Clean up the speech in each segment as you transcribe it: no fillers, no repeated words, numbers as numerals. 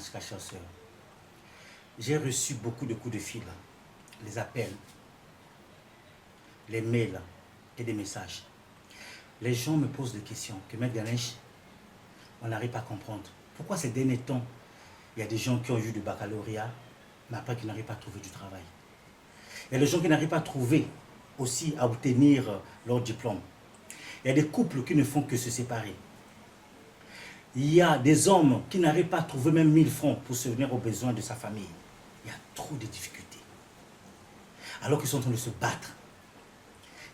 chère sœur. J'ai reçu beaucoup de coups de fil, les appels, les mails et des messages. Les gens me posent des questions que Maître Ganesh, on n'arrive pas à comprendre. Pourquoi ces derniers temps, il y a des gens qui ont eu du baccalauréat, mais après qui n'arrivent pas à trouver du travail. Il y a des gens qui n'arrivent pas à trouver aussi à obtenir leur diplôme. Il y a des couples qui ne font que se séparer. Il y a des hommes qui n'arrivent pas à trouver même 1000 francs pour subvenir aux besoins de sa famille. Il y a trop de difficultés. Alors qu'ils sont en train de se battre.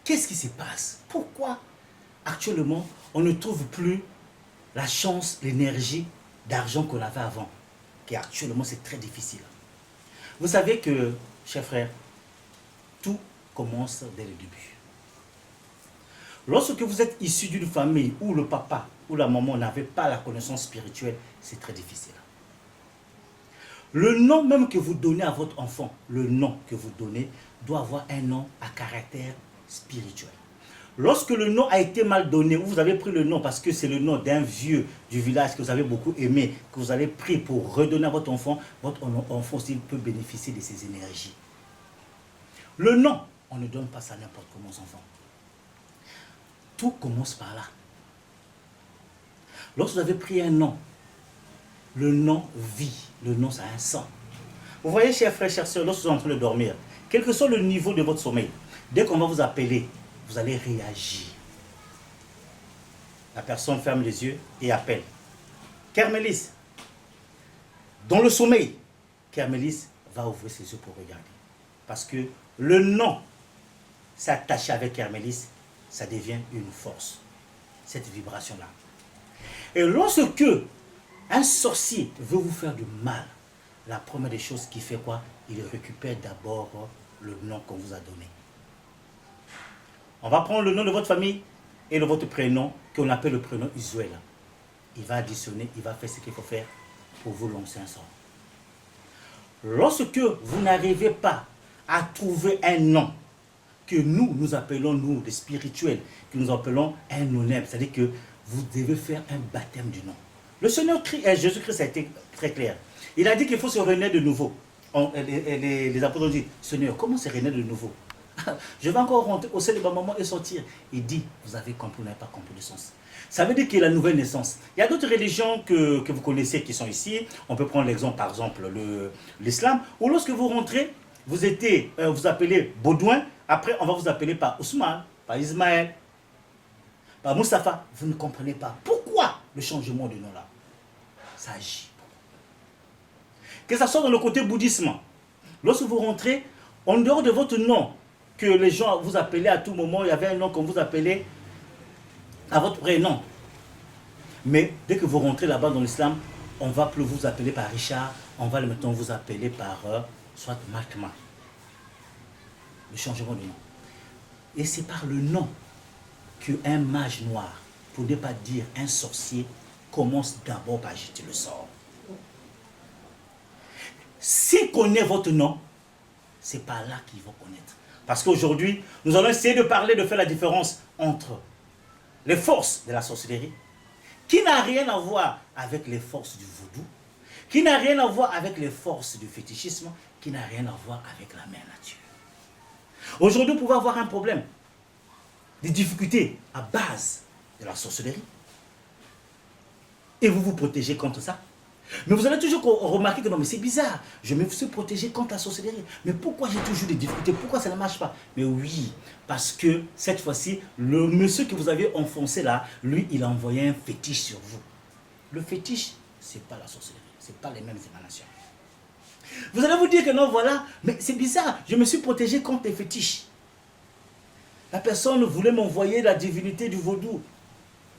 Qu'est-ce qui se passe? Pourquoi actuellement on ne trouve plus la chance, l'énergie d'argent qu'on avait avant? Et actuellement c'est très difficile. Vous savez que, chers frères, tout commence dès le début. Lorsque vous êtes issu d'une famille où le papa ou la maman n'avait pas la connaissance spirituelle, c'est très difficile. Le nom même que vous donnez à votre enfant, le nom que vous donnez, doit avoir un nom à caractère spirituel. Lorsque le nom a été mal donné, ou vous avez pris le nom parce que c'est le nom d'un vieux du village que vous avez beaucoup aimé, que vous avez pris pour redonner à votre enfant aussi peut bénéficier de ces énergies. Le nom, on ne donne pas ça à n'importe comment aux enfants. Tout commence par là. Lorsque vous avez pris un nom, le nom vit, le nom ça a un sang. Vous voyez, chers frères, chères sœurs, lorsque vous êtes en train de dormir, quel que soit le niveau de votre sommeil, dès qu'on va vous appeler, vous allez réagir. La personne ferme les yeux et appelle. Carmélis. Dans le sommeil, Carmélis va ouvrir ses yeux pour regarder. Parce que le nom s'attache avec Carmélis, ça devient une force. Cette vibration-là. Et lorsque un sorcier veut vous faire du mal, la première des choses qu'il fait quoi? Il récupère d'abord le nom qu'on vous a donné. On va prendre le nom de votre famille et de votre prénom, qu'on appelle le prénom usuel. Il va additionner, il va faire ce qu'il faut faire pour vous lancer un sort. Lorsque vous n'arrivez pas à trouver un nom que nous appelons, nous, les spirituels, que nous appelons un honneur, c'est-à-dire que vous devez faire un baptême du nom. Le Seigneur Jésus-Christ a été très clair. Il a dit qu'il faut se renaître de nouveau. Les apôtres ont dit, Seigneur, comment se renaître de nouveau? Je vais encore rentrer au sein de ma maman et sortir. Il dit, vous avez compris, vous n'avez pas compris le sens. Ça veut dire qu'il y a la nouvelle naissance. Il y a d'autres religions que vous connaissez qui sont ici. On peut prendre l'exemple, par exemple, l'islam, où lorsque vous rentrez, vous appelez Baudouin, après on va vous appeler par Ousmane, par Ismaël, par Moustapha. Vous ne comprenez pas. Pourquoi le changement de nom là? Ça agit. Que ça soit dans le côté bouddhisme, lorsque vous rentrez, en dehors de votre nom, que les gens vous appelaient à tout moment, il y avait un nom qu'on vous appelait à votre prénom. Mais dès que vous rentrez là-bas dans l'islam, on ne va plus vous appeler par Richard, on va maintenant vous appeler par soit Mahatma. Le changement de nom. Et c'est par le nom qu'un mage noir, pour ne pas dire un sorcier, commence d'abord par jeter le sort. S'il connaît votre nom, c'est par là qu'ils vont connaître. Parce qu'aujourd'hui, nous allons essayer de parler, de faire la différence entre les forces de la sorcellerie, qui n'a rien à voir avec les forces du vaudou, qui n'a rien à voir avec les forces du fétichisme, qui n'a rien à voir avec la mère nature. Aujourd'hui, vous pouvez avoir un problème, des difficultés à base de la sorcellerie, et vous vous protégez contre ça. Mais vous allez toujours remarquer que non, mais c'est bizarre, je me suis protégé contre la sorcellerie. Mais pourquoi j'ai toujours des difficultés? Pourquoi ça ne marche pas? Mais oui, parce que cette fois-ci, le monsieur que vous avez enfoncé là, lui, il a envoyé un fétiche sur vous. Le fétiche, ce n'est pas la sorcellerie, ce n'est pas les mêmes émanations. Vous allez vous dire que non, voilà, mais c'est bizarre, je me suis protégé contre les fétiches. La personne voulait m'envoyer la divinité du vaudou.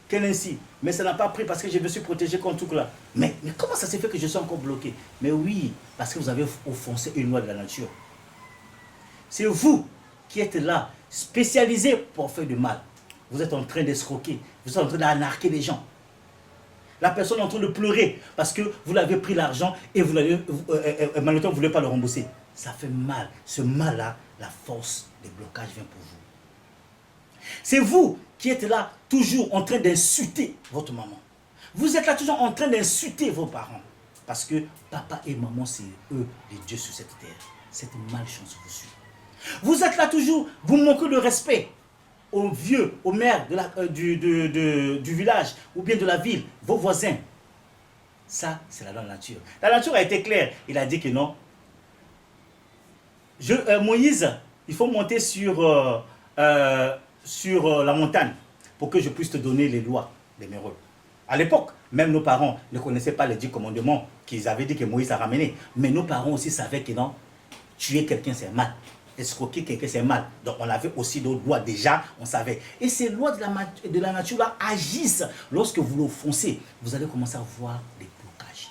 Qu'elle ainsi, mais ça n'a pas pris parce que je me suis protégé contre tout là. Mais comment ça s'est fait que je suis encore bloqué? Mais oui, parce que vous avez offensé une loi de la nature. C'est vous qui êtes là, spécialisé pour faire du mal. Vous êtes en train d'escroquer, vous êtes en train d'anarquer les gens. La personne est en train de pleurer parce que vous l'avez pris l'argent et maintenant vous ne voulez pas le rembourser. Ça fait mal. Ce mal-là, la force des blocages vient pour vous. C'est vous qui êtes là, toujours en train d'insulter votre maman. Vous êtes là toujours en train d'insulter vos parents. Parce que papa et maman, c'est eux les dieux sur cette terre. Cette malchance vous suit. Vous êtes là toujours, vous manquez de respect aux vieux, aux mères du village ou bien de la ville, vos voisins. Ça, c'est la nature. La nature a été claire. Il a dit que non. Moïse, il faut monter sur la montagne pour que je puisse te donner les lois des Méreux. À l'époque, même nos parents ne connaissaient pas les 10 commandements qu'ils avaient dit que Moïse a ramenés. Mais nos parents aussi savaient que non, tuer quelqu'un c'est mal. Escroquer quelqu'un c'est mal. Donc on avait aussi d'autres lois déjà, on savait. Et ces lois de la nature là agissent. Lorsque vous l'offensez, vous allez commencer à voir des blocages.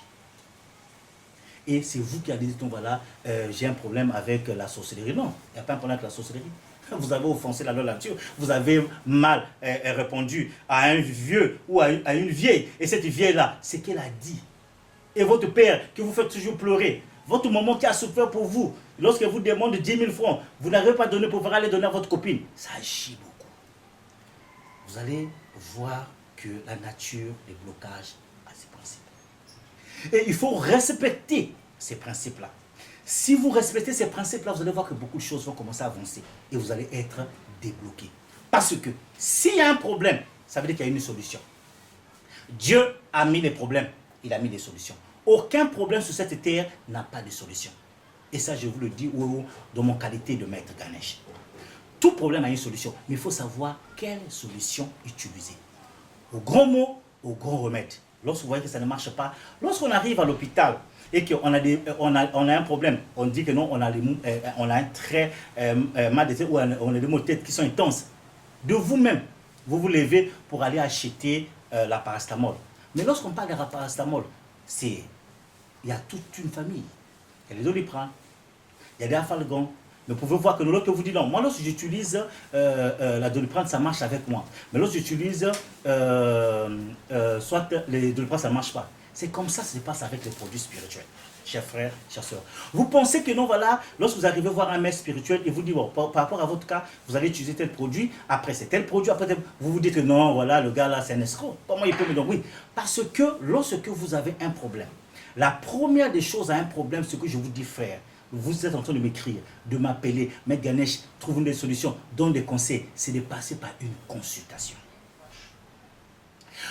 Et c'est vous qui avez dit, voilà, j'ai un problème avec la sorcellerie. Non, il n'y a pas un problème avec la sorcellerie. Vous avez offensé la loi de la nature, vous avez mal répondu à un vieux ou à une vieille. Et cette vieille-là, c'est qu'elle a dit. Et votre père, que vous faites toujours pleurer, votre maman qui a souffert pour vous, lorsqu'elle vous demande 10 000 francs, vous n'arrivez pas à donner pour pouvoir aller donner à votre copine. Ça agit beaucoup. Vous allez voir que la nature, les blocages, a ses principes. Et il faut respecter ces principes-là. Si vous respectez ces principes-là, vous allez voir que beaucoup de choses vont commencer à avancer et vous allez être débloqué. Parce que s'il y a un problème, ça veut dire qu'il y a une solution. Dieu a mis des problèmes, il a mis des solutions. Aucun problème sur cette terre n'a pas de solution. Et ça, je vous le dis dans mon qualité de maître Ganesh. Tout problème a une solution, mais il faut savoir quelle solution utiliser. Au grand mot, au grand remède. Lorsque vous voyez que ça ne marche pas, lorsqu'on arrive à l'hôpital, et qu'on a un problème, on dit que non, on a un très mal de tête ou on a des maux de tête qui sont intenses. De vous-même, vous vous levez pour aller acheter la paracétamol. Mais lorsqu'on parle de la paracétamol, il y a toute une famille. Il y a les Doliprane, il y a des Afalgan. Mais vous pouvez voir que l'autre vous dit non. Moi, lorsque j'utilise la Doliprane, ça marche avec moi. Mais lorsque j'utilise soit les Doliprane, ça ne marche pas. C'est comme ça que ça se passe avec les produits spirituels, chers frères, chers sœurs. Vous pensez que non, voilà, lorsque vous arrivez voir un maître spirituel et vous dites, bon, par rapport à votre cas, vous allez utiliser tel produit, après c'est tel produit, après vous vous dites que non, voilà, le gars là, c'est un escroc. Comment il peut me dire oui? Parce que lorsque vous avez un problème, la première des choses à un problème, ce que je vous dis, frère, vous êtes en train de m'écrire, de m'appeler, Maître Ganesh, trouvons des solutions, donne des conseils, c'est de passer par une consultation.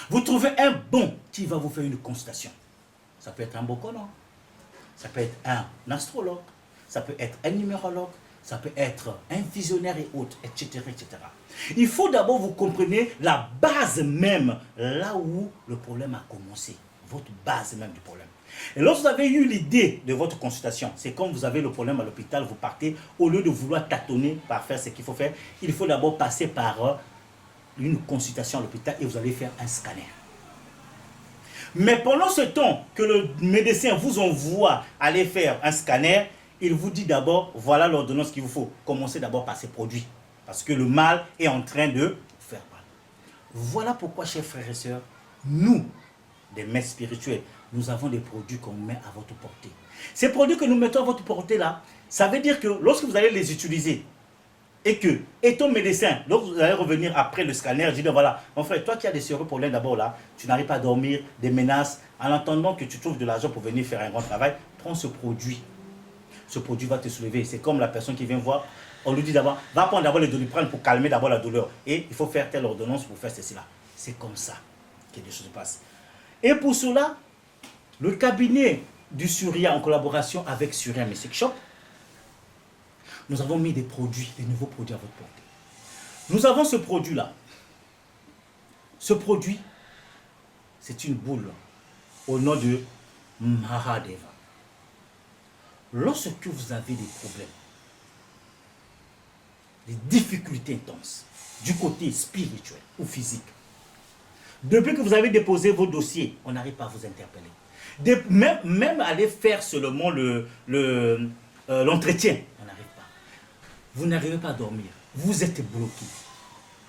Vous trouvez un bon qui va vous faire une consultation. Ça peut être un bocolan, ça peut être un astrologue, ça peut être un numérologue, ça peut être un visionnaire et autres, etc., etc. Il faut d'abord vous compreniez la base même, là où le problème a commencé, votre base même du problème. Et lorsque vous avez eu l'idée de votre consultation, c'est comme vous avez le problème à l'hôpital, vous partez, au lieu de vouloir tâtonner par faire ce qu'il faut faire, il faut d'abord passer par une consultation à l'hôpital et vous allez faire un scanner. Mais pendant ce temps que le médecin vous envoie aller faire un scanner, il vous dit d'abord, voilà l'ordonnance qu'il vous faut. Commencez d'abord par ces produits. Parce que le mal est en train de faire mal. Voilà pourquoi, chers frères et sœurs, nous, des maîtres spirituels, nous avons des produits qu'on met à votre portée. Ces produits que nous mettons à votre portée là, ça veut dire que lorsque vous allez les utiliser, et que, étant médecin, lorsque vous allez revenir après le scanner, je dis, voilà, mon frère, toi qui as des sérieux problèmes d'abord là, tu n'arrives pas à dormir, des menaces, en attendant que tu trouves de l'argent pour venir faire un grand travail, prends ce produit. Ce produit va te soulever. C'est comme la personne qui vient voir, on lui dit d'abord, va prendre d'abord les Doliprane pour calmer d'abord la douleur. Et il faut faire telle ordonnance pour faire ceci là. C'est comme ça que les choses se passent. Et pour cela, le cabinet du Surya en collaboration avec Surya Mystic Shop, nous avons mis des produits, des nouveaux produits à votre portée. Nous avons ce produit-là. Ce produit, c'est une boule au nom de Mahadeva. Lorsque vous avez des problèmes, des difficultés intenses, du côté spirituel ou physique, depuis que vous avez déposé vos dossiers, on n'arrive pas à vous interpeller. Même aller faire seulement l'entretien, on n'arrive pas. Vous n'arrivez pas à dormir. Vous êtes bloqué.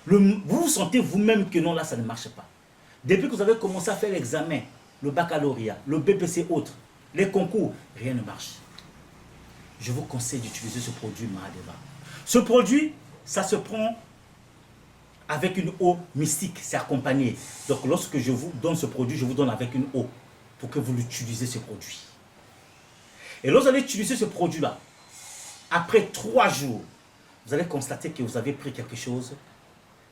Vous vous sentez vous-même que non, là, ça ne marche pas. Depuis que vous avez commencé à faire l'examen, le baccalauréat, le BPC autres, les concours, rien ne marche. Je vous conseille d'utiliser ce produit Mahadeva. Ce produit, ça se prend avec une eau mystique, c'est accompagné. Donc lorsque je vous donne ce produit, je vous donne avec une eau. pour que vous l'utilisez ce produit. Et lorsque vous allez utiliser ce produit-là, après 3 jours, vous allez constater que vous avez pris quelque chose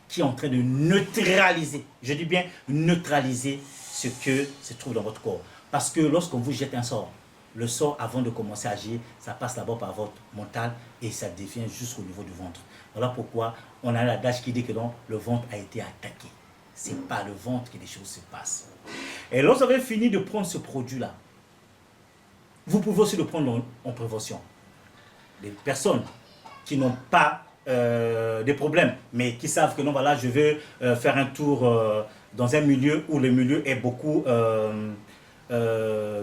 qui est en train de neutraliser, je dis bien neutraliser ce que se trouve dans votre corps. Parce que lorsqu'on vous jette un sort, le sort avant de commencer à agir, ça passe d'abord par votre mental et ça devient jusqu'au niveau du ventre. Voilà pourquoi on a l'adage qui dit que non, le ventre a été attaqué. Ce n'est pas le ventre que les choses se passent. Et lorsque vous avez fini de prendre ce produit-là, vous pouvez aussi le prendre en prévention. Les personnes qui n'ont pas des problèmes, mais qui savent que non, voilà, je vais faire un tour dans un milieu où le milieu est beaucoup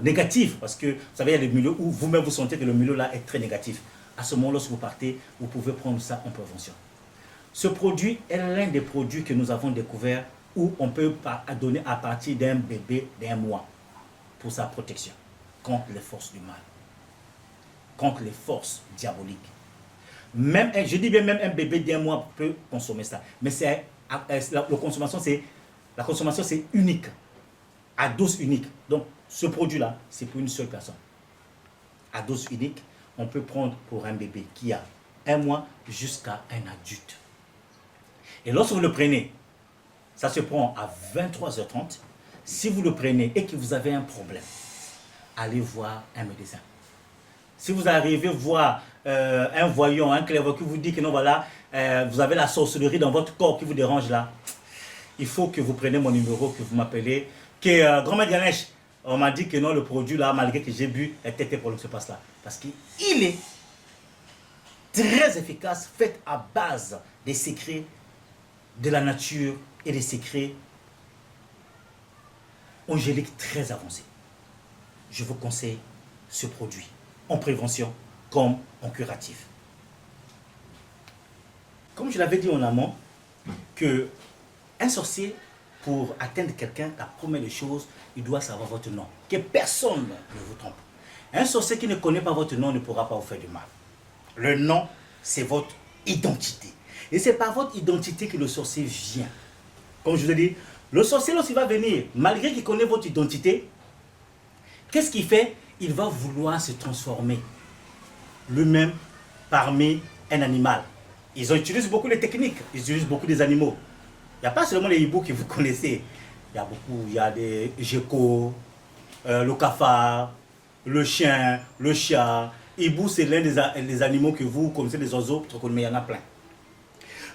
négatif, parce que vous savez, il y a des milieux où vous-même vous sentez que le milieu là est très négatif. À ce moment, lorsque vous partez, vous pouvez prendre ça en prévention. Ce produit est l'un des produits que nous avons découvert où on peut donner à partir d'un bébé d'1 mois pour sa protection contre les forces du mal, contre les forces diaboliques. Même, je dis bien même un bébé d'1 mois peut consommer ça. Mais la consommation c'est unique, à dose unique. Donc ce produit-là, c'est pour une seule personne. À dose unique, on peut prendre pour un bébé qui a 1 mois jusqu'à un adulte. Et lorsque vous le prenez, ça se prend à 23h30. Si vous le prenez et que vous avez un problème, allez voir un médecin. Si vous arrivez voir un voyant, un clairvoyant qui vous dit que non, voilà, vous avez la sorcellerie dans votre corps qui vous dérange là, il faut que vous preniez mon numéro, que vous m'appelez, que grand-mère Ganesh, on m'a dit que non, le produit là, malgré que j'ai bu, était pour le se passe là. Parce qu'il est très efficace, fait à base des secrets de la nature et des secrets angéliques très avancés. Je vous conseille ce produit en prévention comme en curatif. Comme je l'avais dit en amont, que un sorcier, pour atteindre quelqu'un, la première des choses, il doit savoir votre nom. Que personne ne vous trompe. Un sorcier qui ne connaît pas votre nom ne pourra pas vous faire du mal. Le nom, c'est votre identité. Et c'est par votre identité que le sorcier vient. Comme je vous ai dit, le sorcier, lorsqu'il va venir, malgré qu'il connaît votre identité, qu'est-ce qu'il fait? Il va vouloir se transformer lui-même parmi un animal. Ils utilisent beaucoup les techniques, ils utilisent beaucoup des animaux. Il n'y a pas seulement les hiboux que vous connaissez. Il y a beaucoup, il y a des geckos, le cafard, le chien, le chat. Hibou, c'est l'un des animaux que vous connaissez, les oiseaux, mais il y en a plein.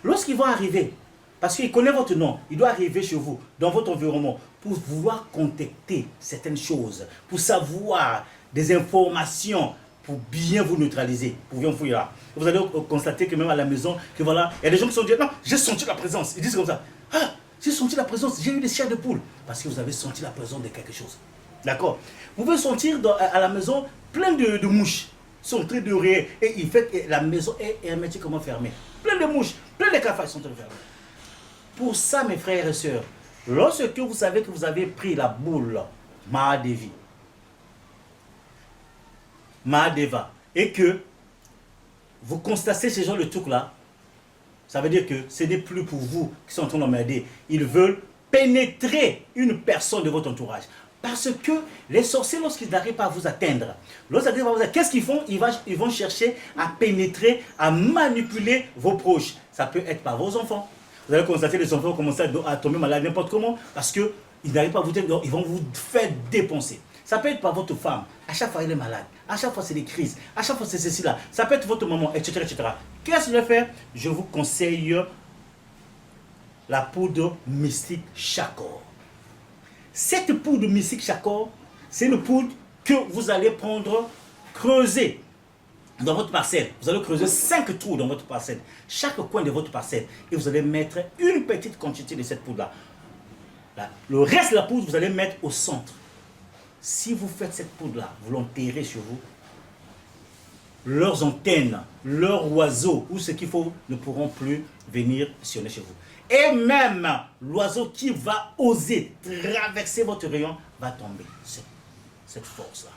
Lorsqu'ils vont arriver, parce qu'il connaît votre nom, il doit arriver chez vous, dans votre environnement, pour vouloir contacter certaines choses, pour savoir des informations, pour bien vous neutraliser, pour bien vous là. Vous allez constater que même à la maison, que voilà, il y a des gens qui sont dit, non, j'ai senti la présence. Ils disent comme ça, ah, j'ai senti la présence, j'ai eu des chairs de poule. Parce que vous avez senti la présence de quelque chose. D'accord? Vous pouvez sentir à la maison plein de mouches. Ils sont en train de rire. Et il fait que la maison est hermétiquement fermée. Plein de mouches, plein de cafards sont en train de fermer. Pour ça, mes frères et sœurs, lorsque vous savez que vous avez pris la boule Mahadevi, Mahadeva, et que vous constatez ce genre de truc-là, ça veut dire que ce n'est plus pour vous qui sont en train d'emmerder. Ils veulent pénétrer une personne de votre entourage. Parce que les sorciers, lorsqu'ils n'arrivent pas à vous atteindre, qu'est-ce qu'ils font? Ils vont chercher à pénétrer, à manipuler vos proches. Ça peut être par vos enfants. Vous allez constater que les enfants commencent à tomber malades n'importe comment parce qu'ils n'arrivent pas à vous atteindre, ils vont vous faire dépenser. Ça peut être par votre femme. À chaque fois, elle est malade. À chaque fois, c'est des crises. À chaque fois, c'est ceci là. Ça peut être votre maman, etc. etc. Qu'est-ce que je vais faire? Je vous conseille la poudre mystique Chakor. Cette poudre mystique Chakor, c'est une poudre que vous allez prendre, creuser dans votre parcelle. Vous allez creuser 5 trous dans votre parcelle. Chaque coin de votre parcelle. Et vous allez mettre une petite quantité de cette poudre-là. Le reste de la poudre, vous allez mettre au centre. Si vous faites cette poudre-là, vous l'enterrez sur vous, leurs antennes, leurs oiseaux, ou ce qu'il faut, ne pourront plus venir sionner chez vous. Et même l'oiseau qui va oser traverser votre rayon va tomber. Cette force-là.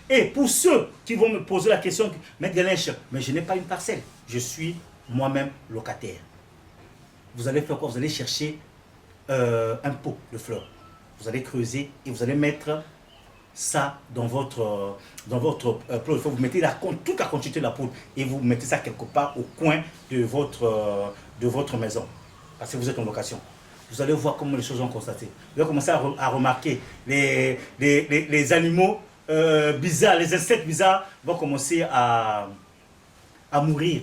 Et pour ceux qui vont me poser la question, Maître Ganesh, mais je n'ai pas une parcelle, je suis moi-même locataire. Vous allez faire quoi? Vous allez chercher un pot de fleurs. vous allez creuser et vous allez mettre ça dans votre plot. Vous mettez toute la quantité de la poudre et vous mettez ça quelque part au coin de votre maison. Parce que vous êtes en location. Vous allez voir comment les choses vont constater. Vous allez commencer à remarquer les animaux bizarres, les insectes bizarres vont commencer à mourir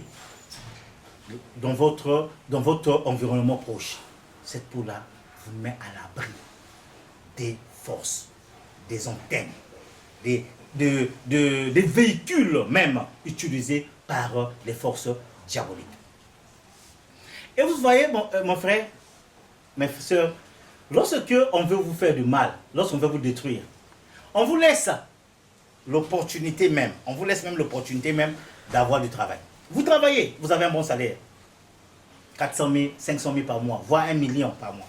dans votre environnement proche. Cette peau-là vous met à l'abri des forces, des antennes, des véhicules même utilisés par les forces diaboliques. Et vous voyez, mon frère, mes soeurs, lorsque on veut vous faire du mal, lorsqu'on veut vous détruire, on vous laisse l'opportunité même, d'avoir du travail. Vous travaillez, vous avez un bon salaire, 400 000, 500 000 par mois, voire 1 million par mois.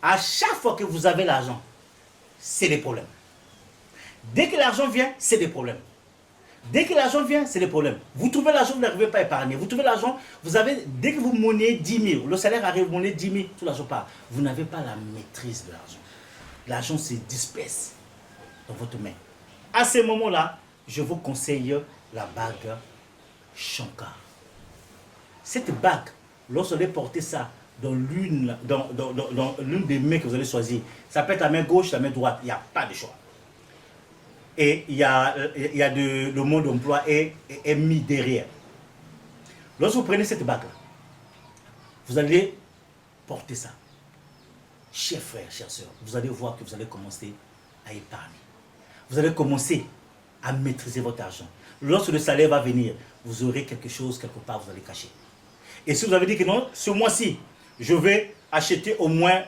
À chaque fois que vous avez l'argent, c'est des problèmes. Dès que l'argent vient, c'est des problèmes. Dès que l'argent vient, c'est des problèmes. Vous trouvez l'argent, vous n'arrivez pas à épargner. Vous trouvez l'argent, dès que vous monnayez 10 000, le salaire arrive, vous monnayez 10 000, tout l'argent part. Vous n'avez pas la maîtrise de l'argent. L'argent se disperse dans votre main. À ce moment-là, je vous conseille la bague Shankar. Cette bague, lorsque vous allez porter ça dans l'une des mains que vous allez choisir, ça peut être la main gauche, la main droite, il n'y a pas de choix. Et le mode d'emploi est mis derrière. Lorsque vous prenez cette bague, vous allez porter ça. Chers frères, chères sœurs, vous allez voir que vous allez commencer à épargner. Vous allez commencer à maîtriser votre argent. Lorsque le salaire va venir, vous aurez quelque chose quelque part, vous allez cacher. Et si vous avez dit que non, ce mois-ci, je vais acheter au moins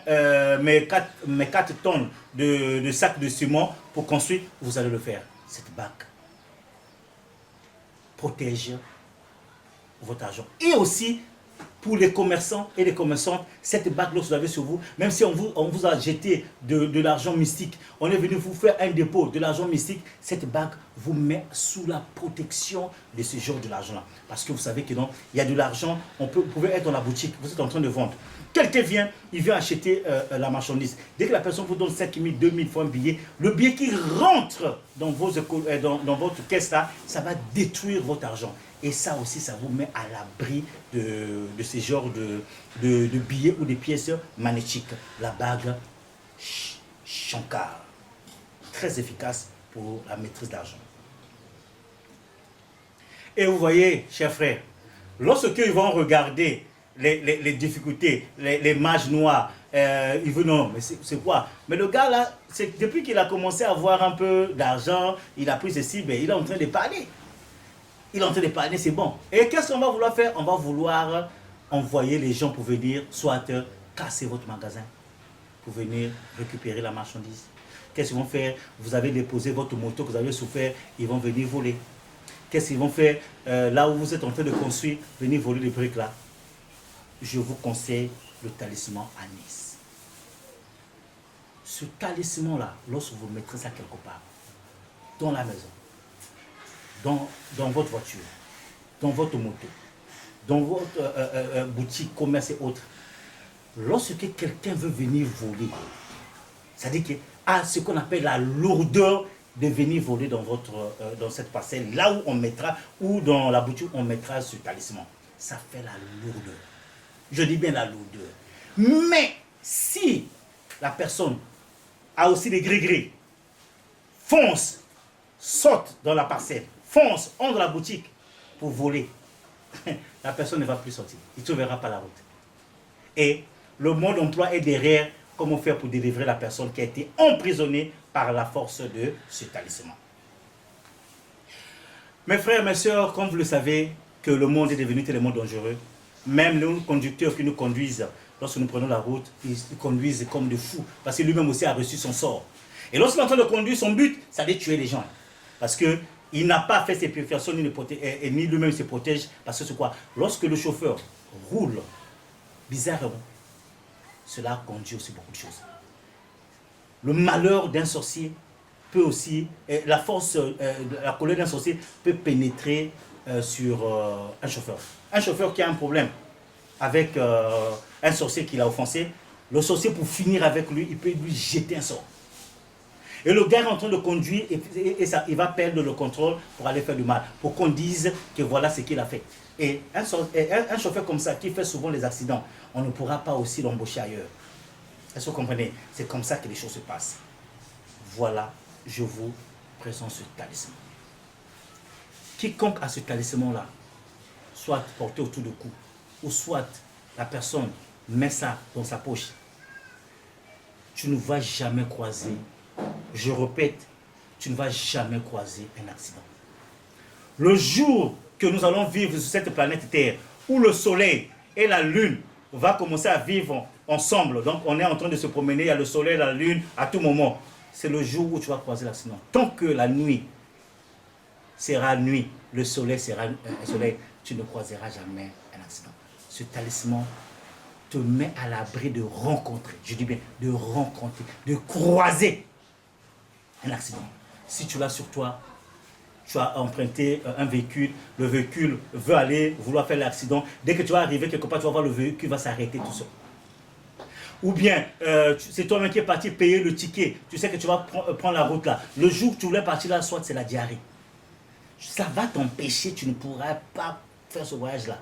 mes 4 tonnes de sacs de ciment pour construire, vous allez le faire. Cette bague protège votre argent. Et aussi, pour les commerçants et les commerçantes, cette bague, lorsque vous avez sur vous, même si on vous a jeté de l'argent mystique, on est venu vous faire un dépôt de l'argent mystique, cette bague vous met sous la protection de ce genre de l'argent-là. Parce que vous savez que non, il y a de l'argent, vous pouvez être dans la boutique, vous êtes en train de vendre. Quelqu'un vient, il vient acheter la marchandise. Dès que la personne vous donne 5 000, 2 000 fois un billet, le billet qui rentre dans votre caisse là, ça va détruire votre argent. Et ça aussi, ça vous met à l'abri de ce genre de billets ou de pièces magnétiques. La bague Shankar, très efficace pour la maîtrise d'argent. Et vous voyez, chers frères, lorsqu'ils vont regarder les difficultés, les mages noirs, ils veulent non, mais c'est quoi? Mais le gars là, depuis qu'il a commencé à avoir un peu d'argent, il a pris ceci, ben, il est en train de parler. Il est en train de parler, c'est bon. Et qu'est-ce qu'on va vouloir faire? On va vouloir envoyer les gens pour venir, soit casser votre magasin, pour venir récupérer la marchandise. Qu'est-ce qu'ils vont faire? Vous avez déposé votre moto que vous avez souffert, ils vont venir voler. Qu'est-ce qu'ils vont faire? Là où vous êtes en train de construire, venir voler les briques là. Je vous conseille le talisman Anis. Ce talisman-là, lorsque vous mettrez ça quelque part, dans la maison, dans votre voiture, dans votre moto, dans votre boutique, commerce et autres, lorsque quelqu'un veut venir voler, c'est-à-dire qu'il a ce qu'on appelle la lourdeur de venir voler dans cette parcelle, là où on mettra, ou dans la boutique, on mettra ce talisman. Ça fait la lourdeur. Je dis bien la lourdeur. Mais si la personne a aussi des gris-gris, fonce, saute dans la parcelle, fonce, entre la boutique pour voler, la personne ne va plus sortir. Il ne trouvera pas la route. Et le mode d'emploi est derrière comment faire pour délivrer la personne qui a été emprisonnée par la force de ce talisman. Mes frères, mes sœurs, comme vous le savez, que le monde est devenu tellement dangereux, même nos conducteurs qui nous conduisent, lorsque nous prenons la route, ils conduisent comme des fous, parce que lui-même aussi a reçu son sort. Et lorsqu'il est en train de conduire, son but, c'est de tuer les gens. Parce qu'il n'a pas fait ses purifications, ni lui-même se protège. Parce que c'est quoi? Lorsque le chauffeur roule bizarrement, cela conduit aussi beaucoup de choses. Le malheur d'un sorcier peut aussi, la colère d'un sorcier peut pénétrer sur un chauffeur. Un chauffeur qui a un problème avec un sorcier qui l'a offensé, Le sorcier, pour finir avec lui, il peut lui jeter un sort. Et le gars est en train de conduire et ça, il va perdre le contrôle pour aller faire du mal. Pour qu'on dise que voilà ce qu'il a fait. Et un chauffeur comme ça, qui fait souvent les accidents, on ne pourra pas aussi l'embaucher ailleurs. Est-ce que vous comprenez? C'est comme ça que les choses se passent. Voilà, je vous présente ce talisman. Quiconque a ce talisman-là, soit porté autour du cou, ou soit la personne met ça dans sa poche, tu ne vas jamais croiser, je répète, tu ne vas jamais croiser un accident. Le jour que nous allons vivre sur cette planète Terre, où le soleil et la lune vont commencer à vivre ensemble, donc on est en train de se promener, il y a le soleil et la lune à tout moment, c'est le jour où tu vas croiser l'accident. Tant que la nuit sera nuit, le soleil sera soleil, tu ne croiseras jamais un accident. Ce talisman te met à l'abri de rencontrer, je dis bien de rencontrer, de croiser un accident. Si tu l'as sur toi, tu as emprunté un véhicule, le véhicule veut vouloir faire l'accident, dès que tu vas arriver quelque part, tu vas voir le véhicule va s'arrêter tout seul. Ou bien, c'est toi-même qui es parti payer le ticket, tu sais que tu vas prendre la route là. Le jour où tu voulais partir là, soit c'est la diarrhée. Ça va t'empêcher, tu ne pourras pas faire ce voyage-là.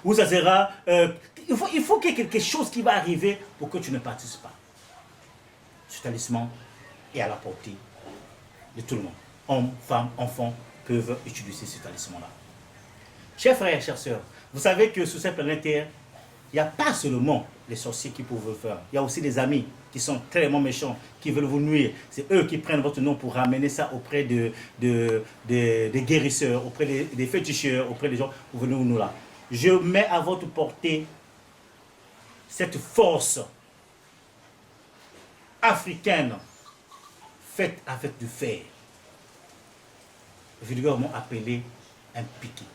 Ou ça sera... il faut qu'il y ait quelque chose qui va arriver pour que tu ne participes pas. Ce talisman est à la portée de tout le monde. Hommes, femmes, enfants peuvent utiliser ce talisman-là. Chers frères, chères sœurs, vous savez que sur cette planète Terre, il n'y a pas seulement les sorciers qui peuvent le faire. Il y a aussi des amis qui sont tellement méchants, qui veulent vous nuire. C'est eux qui prennent votre nom pour ramener ça auprès des guérisseurs, auprès des féticheurs, auprès des gens pour venir nous là. Je mets à votre portée cette force africaine faite avec du fer, vulgairement appelé un piquet.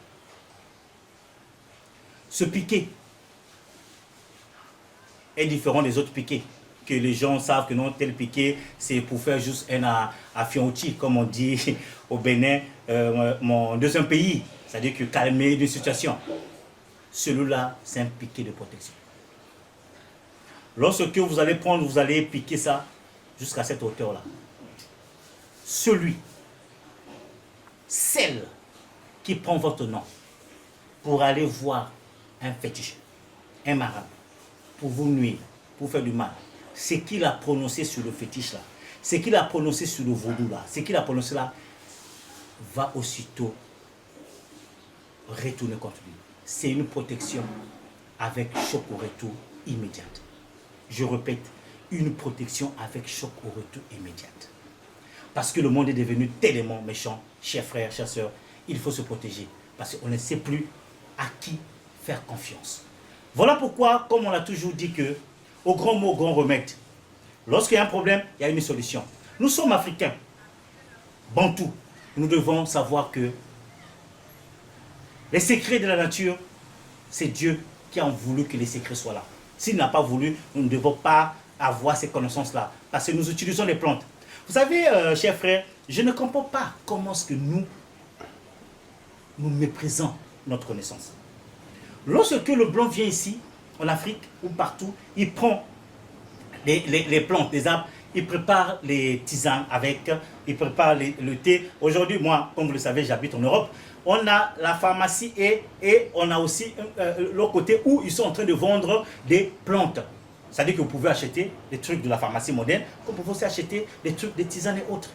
Ce piquet est différent des autres piquets, que les gens savent que non, tel piquet, c'est pour faire juste un affianti, comme on dit au Bénin, mon deuxième pays, c'est-à-dire que calmer une situation. Celui-là, c'est un piquet de protection. Lorsque vous allez prendre, vous allez piquer ça jusqu'à cette hauteur-là. Celle qui prend votre nom pour aller voir un fétiche, un marabout, pour vous nuire, pour faire du mal, ce qu'il a prononcé sur le fétiche là, ce qu'il a prononcé sur le vaudou là, ce qu'il a prononcé là, va aussitôt retourner contre lui. C'est une protection avec choc au retour immédiate. Je répète, une protection avec choc au retour immédiate. Parce que le monde est devenu tellement méchant, chers frères, chères sœurs, il faut se protéger. Parce qu'on ne sait plus à qui faire confiance. Voilà pourquoi, comme on a toujours dit que, au grand mot, au grand remède, lorsqu'il y a un problème, il y a une solution. Nous sommes africains, bantous. Nous devons savoir que les secrets de la nature, c'est Dieu qui a voulu que les secrets soient là. S'il n'a pas voulu, nous ne devons pas avoir ces connaissances-là. Parce que nous utilisons les plantes. Vous savez, chers frères, je ne comprends pas comment est-ce que nous méprisons notre connaissance. Lorsque le blanc vient ici, en Afrique ou partout, il prend les plantes, les arbres, il prépare les tisanes avec, il prépare le thé. Aujourd'hui, moi, comme vous le savez, j'habite en Europe. On a la pharmacie et on a aussi l'autre côté où ils sont en train de vendre des plantes. C'est-à-dire que vous pouvez acheter des trucs de la pharmacie moderne, comme vous pouvez aussi acheter des trucs, des tisanes et autres.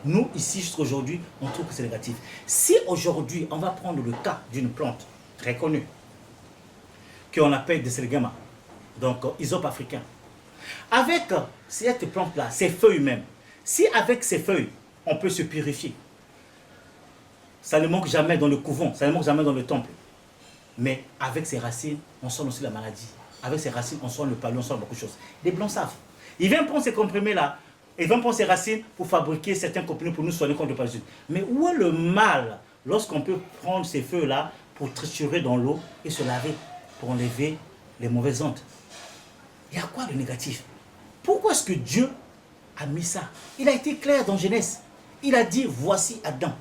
Nous, ici, jusqu'à aujourd'hui, on trouve que c'est négatif. Si aujourd'hui, on va prendre le cas d'une plante très connue, qu'on appelle Deselgama, donc isope africain. Avec cette plante-là, ses feuilles même, si avec ces feuilles, on peut se purifier, ça ne manque jamais dans le couvent, ça ne manque jamais dans le temple. Mais avec ses racines, on soigne aussi la maladie. Avec ses racines, on soigne le palud, on soigne beaucoup de choses. Les blancs savent. Ils viennent prendre ces comprimés-là, ils vont prendre ces racines pour fabriquer certains comprimés pour nous soigner contre le paludisme. Mais où est le mal lorsqu'on peut prendre ces feuilles-là pour triturer dans l'eau et se laver, pour enlever les mauvaises ondes? Il y a quoi de négatif? Pourquoi est-ce que Dieu a mis ça? Il a été clair dans Genèse. Il a dit, voici Adam.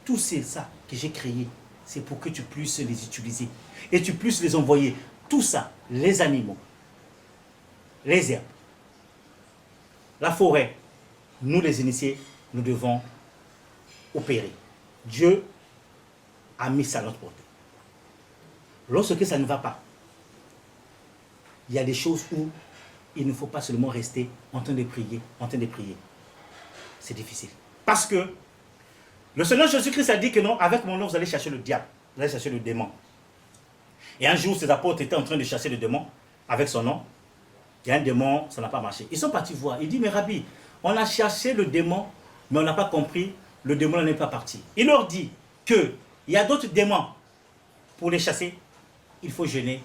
Tout c'est ça que j'ai créé, c'est pour que tu puisses les utiliser et tu puisses les envoyer. Tout ça, les animaux, les herbes, la forêt, nous les initiés, nous devons opérer. Dieu a mis ça à notre portée. Lorsque ça ne va pas, il y a des choses où il ne faut pas seulement rester en train de prier, C'est difficile. Parce que le Seigneur Jésus-Christ a dit que non, avec mon nom, vous allez chercher le diable, vous allez chercher le démon. Et un jour, ses apôtres étaient en train de chasser le démon avec son nom. Il y a un démon, ça n'a pas marché. Ils sont partis voir. Il dit, mais Rabbi, on a cherché le démon, mais on n'a pas compris, le démon n'est pas parti. Il leur dit qu'il y a d'autres démons. Pour les chasser, il faut jeûner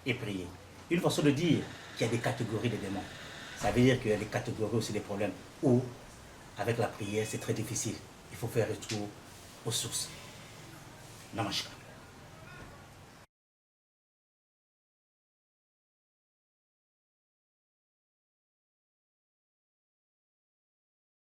et prier. Une façon de dire qu'il y a des catégories de démons. Ça veut dire qu'il y a des catégories aussi des problèmes où, avec la prière, c'est très difficile. Il faut faire retour aux sources. Namaskar.